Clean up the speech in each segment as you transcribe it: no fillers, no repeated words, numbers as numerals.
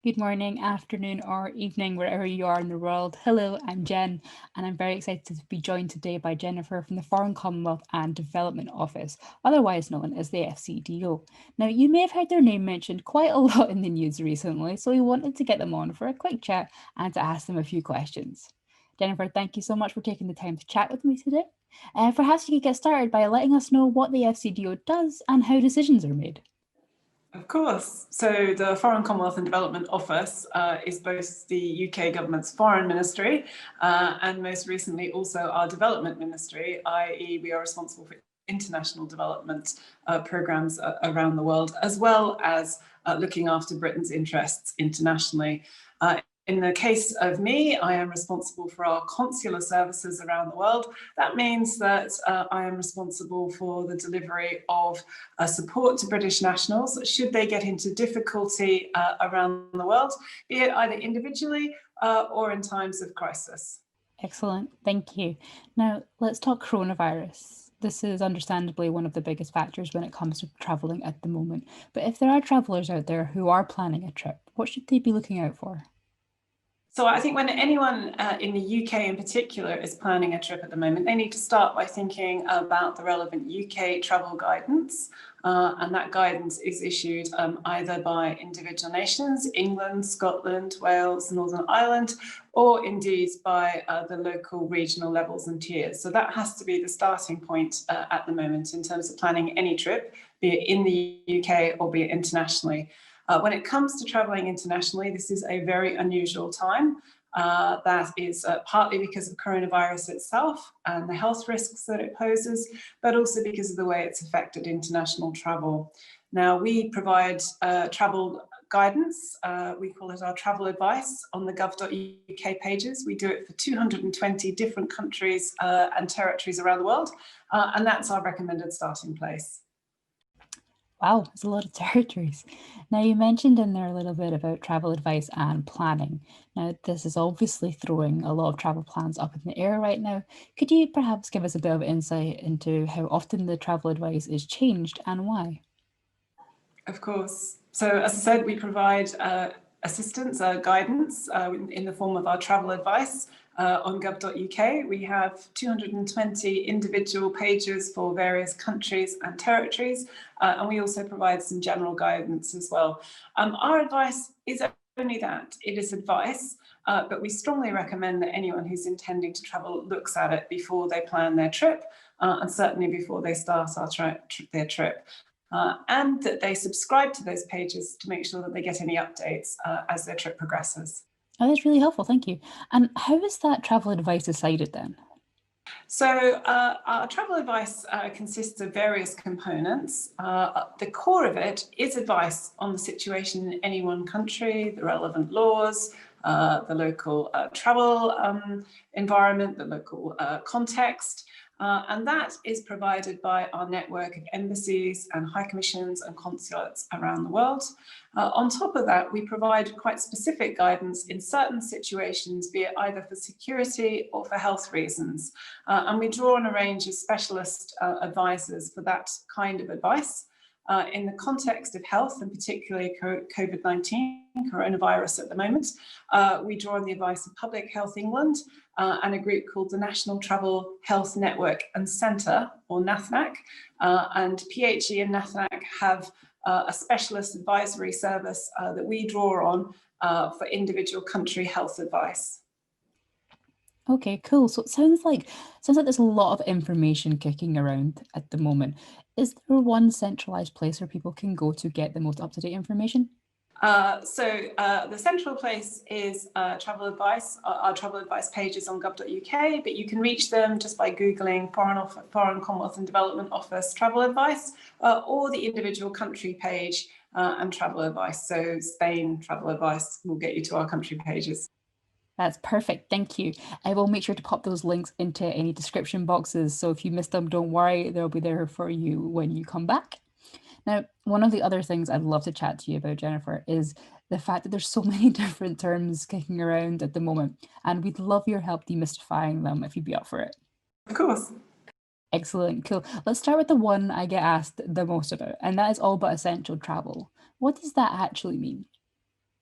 Good morning, afternoon, or evening, wherever you are in the world. Hello, I'm Jen, and I'm very excited to be joined today by Jennifer from the Foreign Commonwealth and Development Office, otherwise known as the FCDO. Now, you may have heard their name mentioned quite a lot in the news recently, so we wanted to get them on for a quick chat and to ask them a few questions. Jennifer, thank you so much for taking the time to chat with me today. Perhaps you could get started by letting us know what the FCDO does and how decisions are made. Of course. So the Foreign Commonwealth and Development Office is both the UK government's foreign ministry and most recently also our development ministry, i.e. we are responsible for international development programmes around the world, as well as looking after Britain's interests internationally. In the case of me, I am responsible for our consular services around the world. That means that I am responsible for the delivery of support to British nationals should they get into difficulty around the world, be it either individually or in times of crisis. Excellent, thank you. Now, let's talk coronavirus. This is understandably one of the biggest factors when it comes to travelling at the moment. But if there are travellers out there who are planning a trip, what should they be looking out for? So I think when anyone in the UK in particular is planning a trip at the moment, they need to start by thinking about the relevant UK travel guidance. And that guidance is issued either by individual nations, England, Scotland, Wales, Northern Ireland, or indeed by the local regional levels and tiers. So that has to be the starting point at the moment in terms of planning any trip, be it in the UK or be it internationally. When it comes to travelling internationally, this is a very unusual time. That is partly because of coronavirus itself and the health risks that it poses, but also because of the way it's affected international travel. Now, we provide travel guidance. We call it our travel advice on the gov.uk pages. We do it for 220 different countries and territories around the world, and that's our recommended starting place. Wow, it's a lot of territories. Now, you mentioned in there a little bit about travel advice and planning. Now, this is obviously throwing a lot of travel plans up in the air right now. Could you perhaps give us a bit of insight into how often the travel advice is changed and why? Of course. So, as I said, we provide assistance, guidance in the form of our travel advice on gov.uk. We have 220 individual pages for various countries and territories, and we also provide some general guidance as well. Our advice is only that, it is advice, but we strongly recommend that anyone who's intending to travel looks at it before they plan their trip, and certainly before they start their trip. And that they subscribe to those pages to make sure that they get any updates as their trip progresses. Oh, that's really helpful, thank you. And how is that travel advice decided then? So our travel advice consists of various components. The core of it is advice on the situation in any one country, the relevant laws, the local travel environment, the local context. And that is provided by our network of embassies and high commissions and consulates around the world. On top of that, we provide quite specific guidance in certain situations, be it either for security or for health reasons. And we draw on a range of specialist advisors for that kind of advice. In the context of health, and particularly COVID-19, coronavirus at the moment, we draw on the advice of Public Health England and a group called the National Travel Health Network and Centre, or NATHNAC. And PHE and NATHNAC have a specialist advisory service that we draw on for individual country health advice. Okay, cool. So it sounds like there's a lot of information kicking around at the moment. Is there one centralized place where people can go to get the most up-to-date information? The central place is travel advice. Our travel advice page is on gov.uk, but you can reach them just by Googling Foreign Commonwealth and Development Office travel advice or the individual country page and travel advice. So Spain travel advice will get you to our country pages. That's perfect, thank you. I will make sure to pop those links into any description boxes, so if you missed them, don't worry, they'll be there for you when you come back. Now, one of the other things I'd love to chat to you about, Jennifer, is the fact that there's so many different terms kicking around at the moment, and we'd love your help demystifying them if you'd be up for it. Of course. Excellent, cool. Let's start with the one I get asked the most about, and that is all but essential travel. What does that actually mean?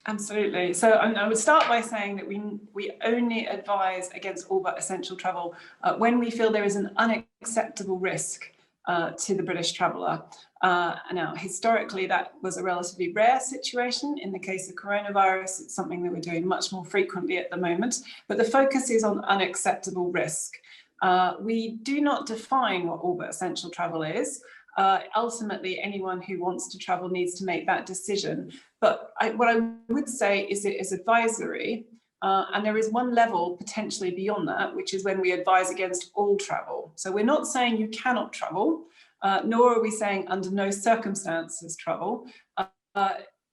Absolutely. So I would start by saying that we only advise against all but essential travel when we feel there is an unacceptable risk to the British traveller. Now, historically, that was a relatively rare situation. In the case of coronavirus, it's something that we're doing much more frequently at the moment, but the focus is on unacceptable risk. We do not define what all but essential travel is. Ultimately, anyone who wants to travel needs to make that decision. But what I would say is it is advisory, and there is one level potentially beyond that, which is when we advise against all travel. So we're not saying you cannot travel, nor are we saying under no circumstances travel.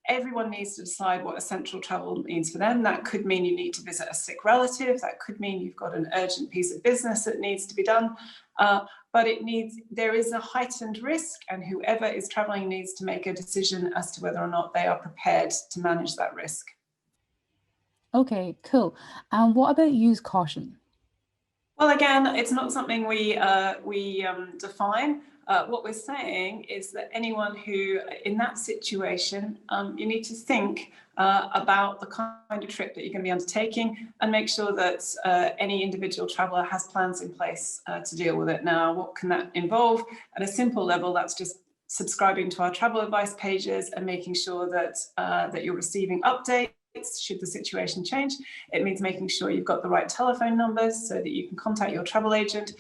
Everyone needs to decide what essential travel means for them. That could mean you need to visit a sick relative. That could mean you've got an urgent piece of business that needs to be done. But there is a heightened risk, and whoever is traveling needs to make a decision as to whether or not they are prepared to manage that risk. Okay, cool. And what about use caution? Well, again, it's not something we define. What we're saying is that anyone who, in that situation, you need to think about the kind of trip that you're going to be undertaking and make sure that any individual traveller has plans in place to deal with it. Now, what can that involve? At a simple level, that's just subscribing to our travel advice pages and making sure that that you're receiving updates should the situation change. It means making sure you've got the right telephone numbers so that you can contact your travel agent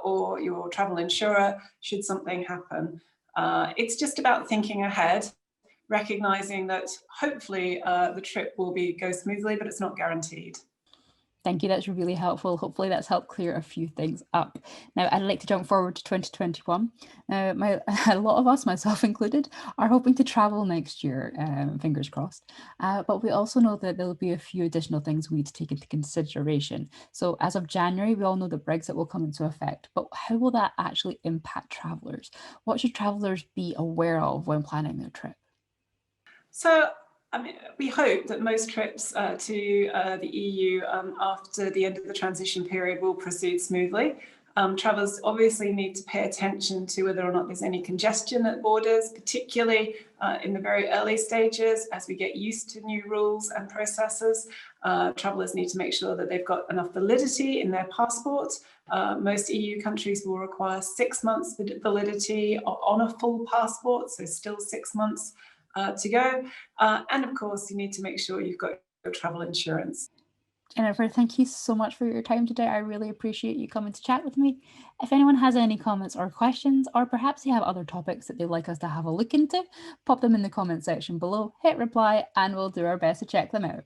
or your travel insurer should something happen. It's just about thinking ahead, recognizing that hopefully the trip will go smoothly, but it's not guaranteed. Thank you, that's really helpful. Hopefully that's helped clear a few things up. Now, I'd like to jump forward to 2021. A lot of us, myself included, are hoping to travel next year, fingers crossed. But we also know that there'll be a few additional things we need to take into consideration. So as of January, we all know that Brexit will come into effect, but how will that actually impact travellers? What should travellers be aware of when planning their trip? So, I mean, we hope that most trips to the EU after the end of the transition period will proceed smoothly. Travellers obviously need to pay attention to whether or not there's any congestion at borders, particularly in the very early stages as we get used to new rules and processes. Travellers need to make sure that they've got enough validity in their passport. Most EU countries will require 6 months validity on a full passport, so still 6 months to go. And of course, you need to make sure you've got your travel insurance. Jennifer, thank you so much for your time today. I really appreciate you coming to chat with me. If anyone has any comments or questions, or perhaps they have other topics that they'd like us to have a look into, pop them in the comment section below, hit reply, and we'll do our best to check them out.